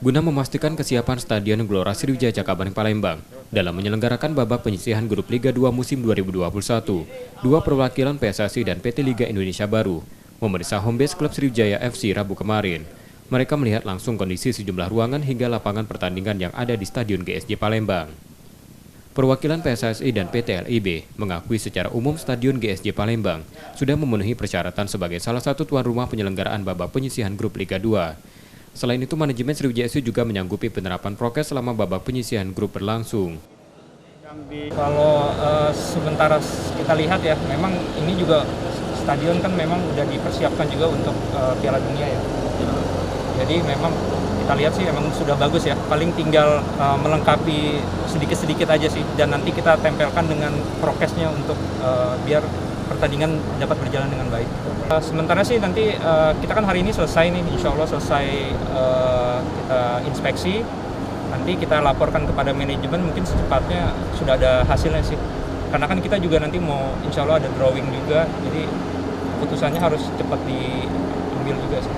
Guna memastikan kesiapan Stadion Gelora Sriwijaya Jakabaring Palembang dalam menyelenggarakan babak penyisihan grup Liga 2 musim 2021, dua perwakilan PSSI dan PT Liga Indonesia Baru memeriksa home base klub Sriwijaya FC Rabu kemarin. Mereka melihat langsung kondisi sejumlah ruangan hingga lapangan pertandingan yang ada di Stadion GSJ Palembang. Perwakilan PSSI dan PT LIB mengakui secara umum Stadion GSJ Palembang sudah memenuhi persyaratan sebagai salah satu tuan rumah penyelenggaraan babak penyisihan grup Liga 2. Selain itu, manajemen Sriwijaya FC juga menyanggupi penerapan prokes selama babak penyisihan grup berlangsung. Kalau sementara kita lihat ya, memang ini juga stadion kan memang udah dipersiapkan juga untuk Piala Dunia ya. Jadi memang kita lihat sih memang sudah bagus ya. Paling tinggal melengkapi sedikit-sedikit aja sih. Dan nanti kita tempelkan dengan prokesnya untuk biar pertandingan dapat berjalan dengan baik. Sementara sih nanti kita kan hari ini selesai nih, insya Allah selesai kita inspeksi. Nanti kita laporkan kepada manajemen, mungkin secepatnya sudah ada hasilnya sih. Karena kan kita juga nanti mau insya Allah ada drawing juga, jadi keputusannya harus cepat diambil juga sih.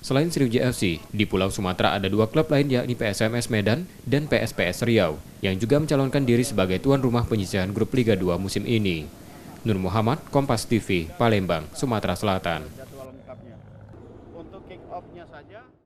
Selain Sriwijaya FC, di Pulau Sumatera ada dua klub lain yakni PSMS Medan dan PSPS Riau yang juga mencalonkan diri sebagai tuan rumah penyisihan grup Liga 2 musim ini. Nur Muhammad, Kompas TV, Palembang, Sumatera Selatan.